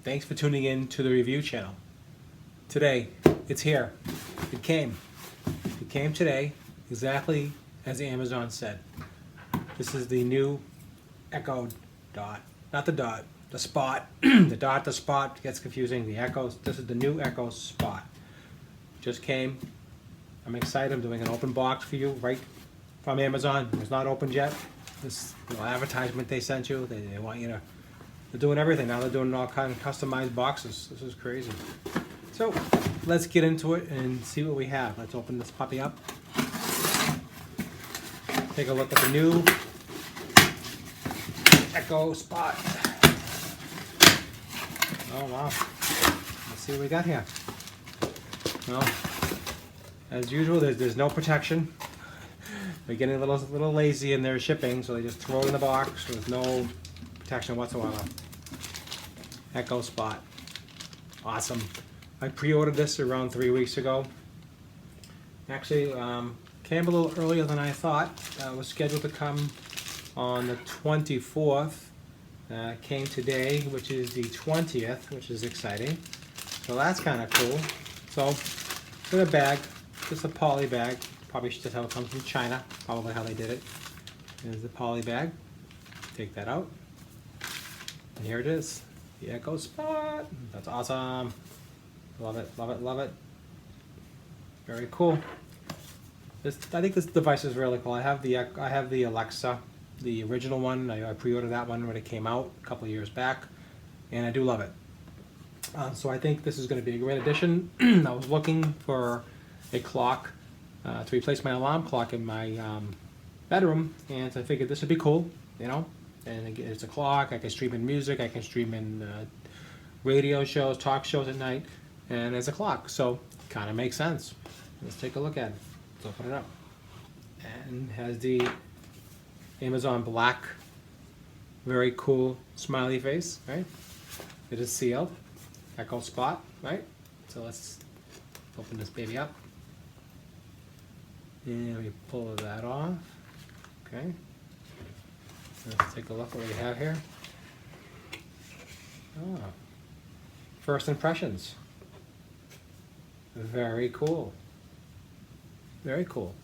Thanks for tuning in to the review channel. Today, it's here. It came. It came today, exactly as Amazon said. This is the new Echo Dot. Not the Dot, the Spot. The Dot, the Spot gets confusing. The Echo, this is the new Echo Spot. Just came. I'm excited. I'm doing an open box for you right from Amazon. It's not opened yet. This little advertisement they sent you, they want you to, they're doing everything. Now they're doing all kind of customized boxes. This is crazy. So let's get into it and see what we have. Let's open this puppy up. Take a look at the new Echo Spot. Oh wow. Let's see what we got here. Well, as usual, there's no protection. They're getting a little lazy in their shipping, so they just throw it in the box with no protection whatsoever. Echo Spot. Awesome. I pre-ordered this around 3 weeks ago. Actually, came a little earlier than I thought. It was scheduled to come on the 24th. Came today, which is the 20th, which is exciting. So that's kind of cool. So, in a bag, just a poly bag. Probably just how it comes from China, probably how they did it. There's the poly bag. Take that out. And here it is, the Echo Spot. That's awesome. Love it, love it, love it. Very cool. I think this device is really cool. I have the Alexa, the original one. I pre-ordered that one when it came out a couple of years back, and I do love it. So I think this is going to be a great addition. I was looking for a clock to replace my alarm clock in my bedroom, and so I figured this would be cool, you know. And again, it's a clock. I can stream in music. I can stream in radio shows, talk shows at night, and it's a clock. So kind of makes sense. Let's take a look at it. Let's open it up. And it has the Amazon Black, very cool smiley face, right? It is sealed. Echo Spot, right? So let's open this baby up. And we pull that off. Okay. Let's take a look at what we have here. Oh. First impressions. Very cool. Very cool.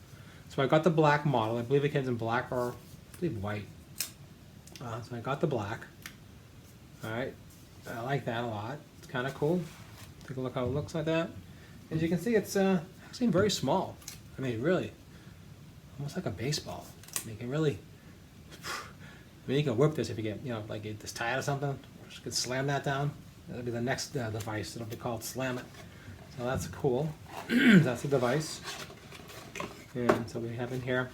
So I got the black model. I believe it comes in black or I believe white. So I got the black. Alright. I like that a lot. It's kind of cool. Take a look how it looks like that. As you can see, it's actually very small. I mean, really, almost like a baseball. I mean, you can really, you can whip this if you get, like get this tired or something. Just could slam that down. That'll be the next device. It'll be called Slam It. So that's cool. That's the device. And so we have in here,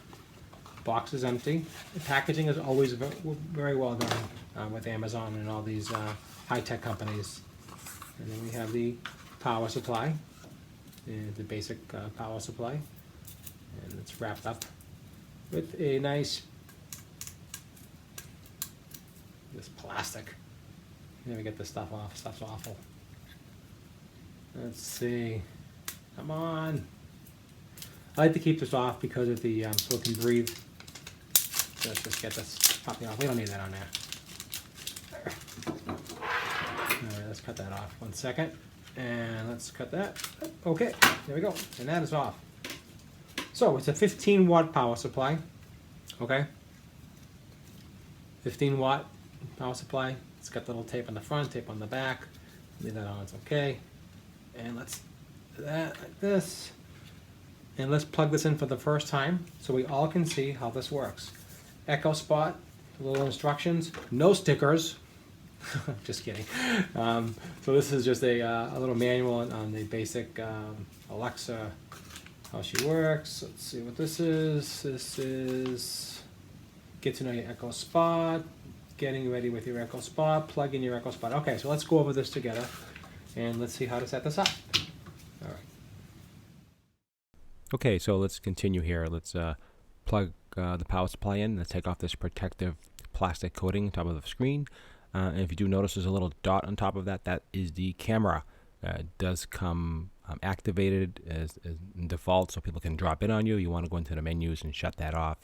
box is empty. The packaging is always very well done with Amazon and all these high-tech companies. And then we have the power supply, the basic power supply. And it's wrapped up with a nice, this plastic. Let me get this stuff off. Stuff's awful. Let's see. Come on. I like to keep this off because of the so it can breathe. So let's just get this popping off. We don't need that on there. Alright, let's cut that off. 1 second. And let's cut that. Okay, there we go. And that is off. So it's a 15 watt power supply. Okay. 15 watt power supply. It's got the little tape on the front, tape on the back. Leave that on, it's okay. And let's do that like this. And let's plug this in for the first time so we all can see how this works. Echo Spot, little instructions, no stickers. Just kidding. So this is just a little manual on the basic Alexa, how she works. Let's see what this is. This is get to know your Echo Spot, getting ready with your Echo Spot, plug in your Echo Spot. Okay, so let's go over this together and let's see how to set this up. All right. Okay, so let's continue here. Let's plug the power supply in. Let's take off this protective plastic coating on top of the screen. And if you do notice there's a little dot on top of that, that is the camera. It does come activated as default so people can drop in on you. You want to go into the menus and shut that off.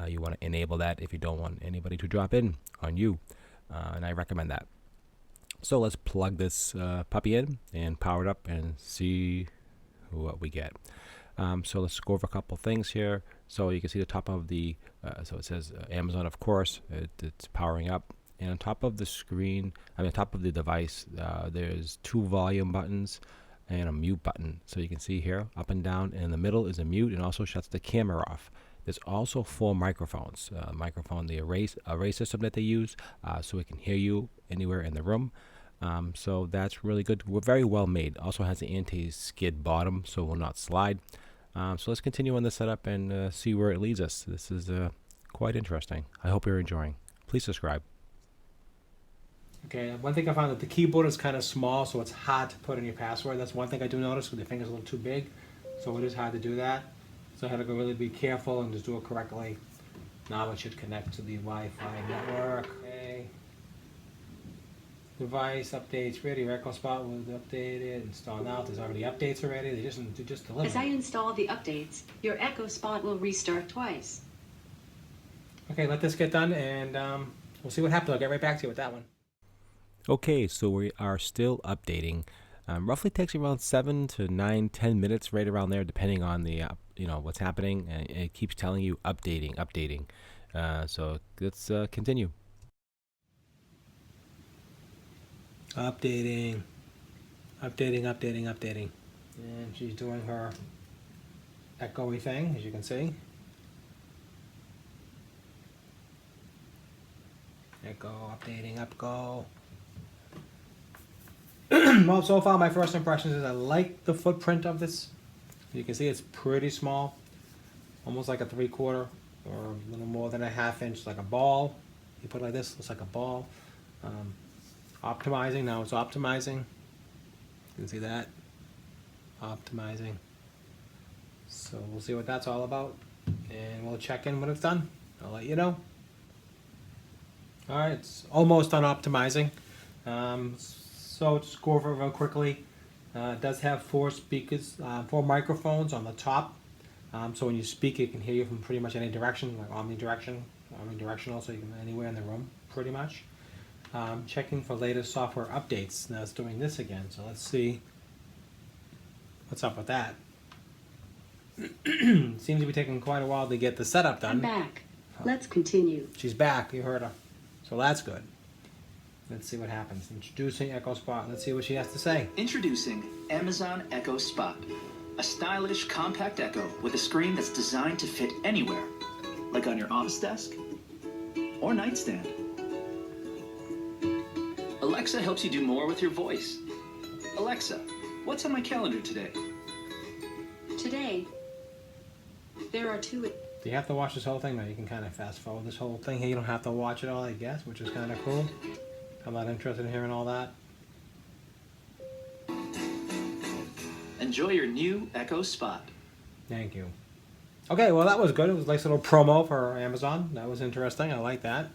You want to enable that if you don't want anybody to drop in on you. And I recommend that. So let's plug this puppy in and power it up and see what we get. So let's go over a couple things here. So you can see the top of the, so it says Amazon, of course, it's powering up. And on top of the screen, on top of the device, there's 2 volume buttons and a mute button. So you can see here, up and down, and in the middle is a mute and also shuts the camera off. There's also 4 microphones. Microphone, the array system that they use, so it can hear you anywhere in the room. So that's really good. We're very well made. Also has an anti-skid bottom, so it will not slide. So let's continue on the setup and see where it leads us. This is quite interesting. I hope you're enjoying. Please subscribe. Okay, one thing I found that the keyboard is kind of small, so it's hard to put in your password. That's one thing I do notice, with your fingers a little too big, so it is hard to do that. So I had to go really be careful and just do it correctly. Now it should connect to the Wi-Fi network. Okay. Device updates ready. Your Echo Spot was updated. Install now. There's already updates already. They just delivered. As I install the updates, your Echo Spot will restart twice. Okay, let this get done, and we'll see what happens. I'll get right back to you with that one. Okay, so we are still updating. Roughly takes around 7 to 9, 10 minutes, right around there, depending on the what's happening. And it keeps telling you updating. So let's continue. Updating. And she's doing her echoey thing, as you can see. Echo, updating, go. Well, so far my first impressions is I like the footprint of this. You can see it's pretty small, almost like a 3/4 or a little more than a 1/2 inch, like a ball. You put it like this, looks like a ball. Optimizing, now it's optimizing. You can see that. Optimizing. So we'll see what that's all about, and we'll check in when it's done. I'll let you know. Alright, it's almost done optimizing. So just go over it real quickly. It does have 4 speakers, 4 microphones on the top. So when you speak, it can hear you from pretty much any direction, like omnidirectional, so you can anywhere in the room, pretty much. Checking for latest software updates. Now it's doing this again, so let's see what's up with that. Seems to be taking quite a while to get the setup done. I'm back. Let's continue. She's back, you heard her. So that's good. Let's see what happens. Introducing Echo Spot. Let's see what she has to say. Introducing Amazon Echo Spot, a stylish compact Echo with a screen that's designed to fit anywhere, like on your office desk or nightstand. Alexa helps you do more with your voice. Alexa, what's on my calendar today? Today, there are 2. Do you have to watch this whole thing? No, you can kind of fast forward this whole thing here. You don't have to watch it all, I guess, which is kind of cool. I'm not interested in hearing all that. Enjoy your new Echo Spot. Thank you. Okay, well that was good. It was a nice little promo for Amazon. That was interesting. I like that.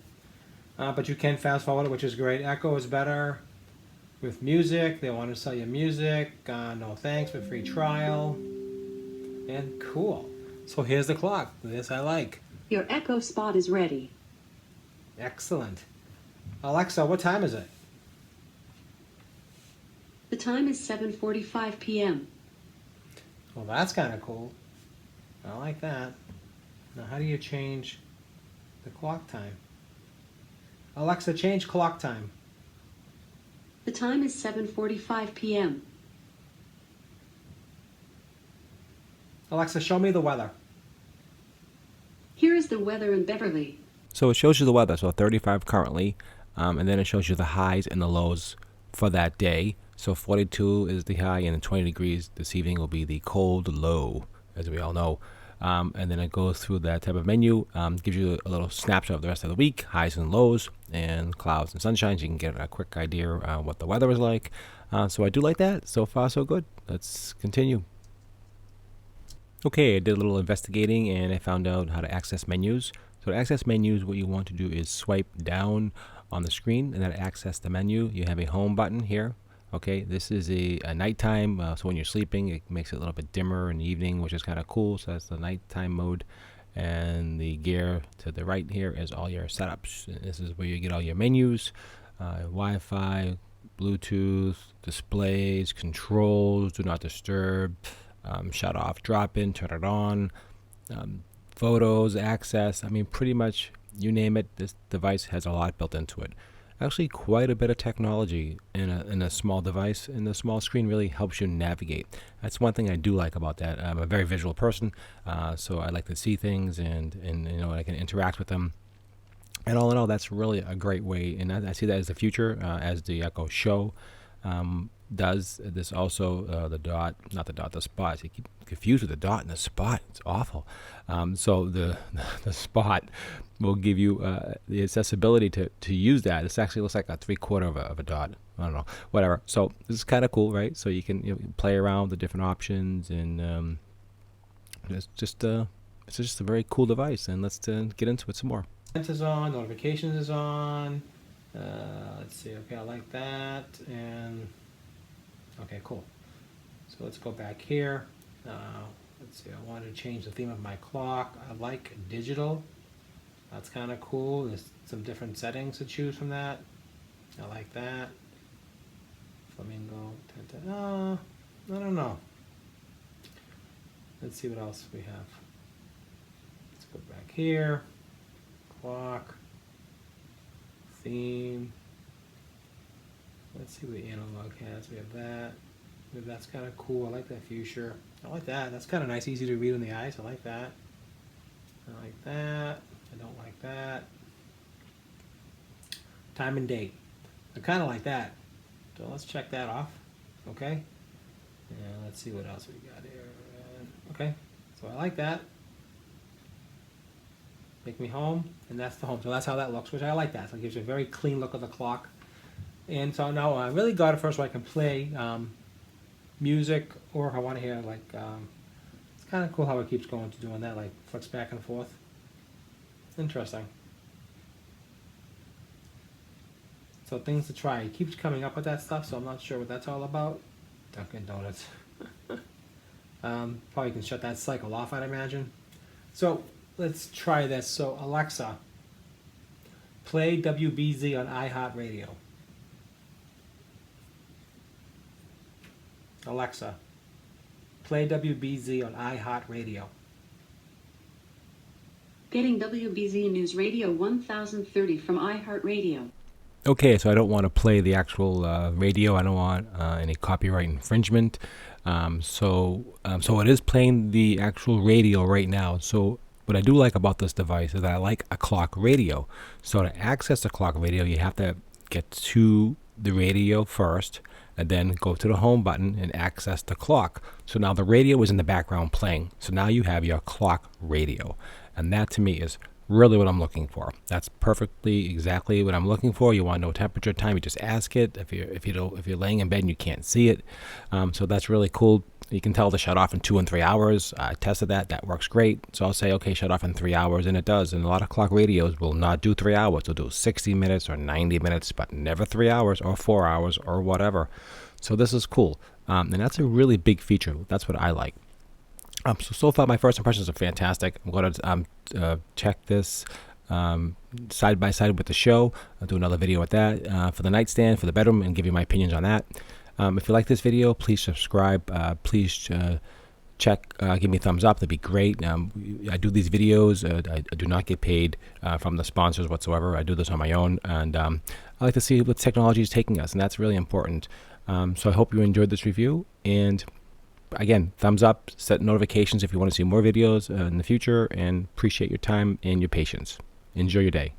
But you can fast forward it, which is great. Echo is better with music. They want to sell you music. No thanks for free trial. And cool. So here's the clock. This I like. Your Echo Spot is ready. Excellent. Alexa, what time is it? The time is 7:45 p.m. Well, that's kind of cool. I like that. Now, how do you change the clock time? Alexa, change clock time. The time is 7:45 p.m. Alexa, show me the weather. Here is the weather in Beverly. So it shows you the weather. So 35 currently, and then it shows you the highs and the lows for that day. So 42 is the high, and then 20 degrees this evening will be the cold low, as we all know. And then it goes through that type of menu, gives you a little snapshot of the rest of the week, highs and lows, and clouds and sunshine. So you can get a quick idea what the weather is like. So I do like that. So far, so good. Let's continue. Okay, I did a little investigating, and I found out how to access menus. So to access menus, what you want to do is swipe down on the screen, and then to access the menu, you have a home button here. Okay, this is a nighttime, so when you're sleeping, it makes it a little bit dimmer in the evening, which is kind of cool. So that's the nighttime mode. And the gear to the right here is all your setups. And this is where you get all your menus, Wi-Fi, Bluetooth, displays, controls, do not disturb, shut off, drop in, turn it on, photos, access. I mean, pretty much you name it, this device has a lot built into it. Actually, quite a bit of technology in a small device, and the small screen really helps you navigate. That's one thing I do like about that. I'm a very visual person, so I like to see things, and I can interact with them. And all in all, that's really a great way, and I see that as the future, as the Echo Show does. This also the Spot. You keep confused with the dot and the spot. It's awful. So the Spot will give you the accessibility to use that. This actually looks like a 3/4 of a dot. I don't know, whatever. So this is kind of cool, right? So you can play around with the different options, and it's just a very cool device. And let's get into it some more. Is on, notifications is on. Let's see. Okay, I like that. And okay, cool. So let's go back here. Let's see. I wanted to change the theme of my clock. I like digital. That's kind of cool. There's some different settings to choose from that. I like that. Flamingo. I don't know. Let's see what else we have. Let's go back here. Clock. Theme. Let's see what the analog has. We have that. That's kind of cool. I like that fuchsia. I like that. That's kind of nice, easy to read in the eyes. I like that. I like that. I don't like that. Time and date. I kind of like that. So let's check that off. Okay. And let's see what else we got here. Okay. So I like that. Make me home, and that's the home. So that's how that looks, which I like that. So it gives you a very clean look of the clock. And so now I really got it first so I can play music, or if I want to hear it's kind of cool how it keeps going to doing that, like flicks back and forth. Interesting. So things to try. It keeps coming up with that stuff, so I'm not sure what that's all about. Dunkin' Donuts. Probably can shut that cycle off, I'd imagine. So let's try this. So Alexa, play WBZ on iHeartRadio. Alexa, play WBZ on iHeartRadio. Getting WBZ News Radio 1030 from iHeartRadio. Okay, so I don't want to play the actual radio. I don't want any copyright infringement. So it is playing the actual radio right now. So what I do like about this device is that I like a clock radio. So to access the clock radio, you have to get to the radio first, and then go to the home button and access the clock. So now the radio is in the background playing. So now you have your clock radio. And that to me is really what I'm looking for. That's perfectly exactly what I'm looking for. You want to know temperature, time, you just ask it. If you're laying in bed and you can't see it. So that's really cool. You can tell to shut off in 2 and 3 hours. I tested that works great. So I'll say, okay, shut off in 3 hours, and it does. And a lot of clock radios will not do 3 hours. They'll do 60 minutes or 90 minutes, but never 3 hours or 4 hours or whatever. So this is cool. And that's a really big feature. That's what I like. So far, my first impressions are fantastic. I'm going to check this side by side with the show. I'll do another video with that for the nightstand, for the bedroom, and give you my opinions on that. If you like this video, please subscribe. Please check, give me a thumbs up. That'd be great. I do these videos. I do not get paid from the sponsors whatsoever. I do this on my own, and I like to see what technology is taking us, and that's really important. So I hope you enjoyed this review, and again, thumbs up, set notifications if you want to see more videos in the future, and appreciate your time and your patience. Enjoy your day.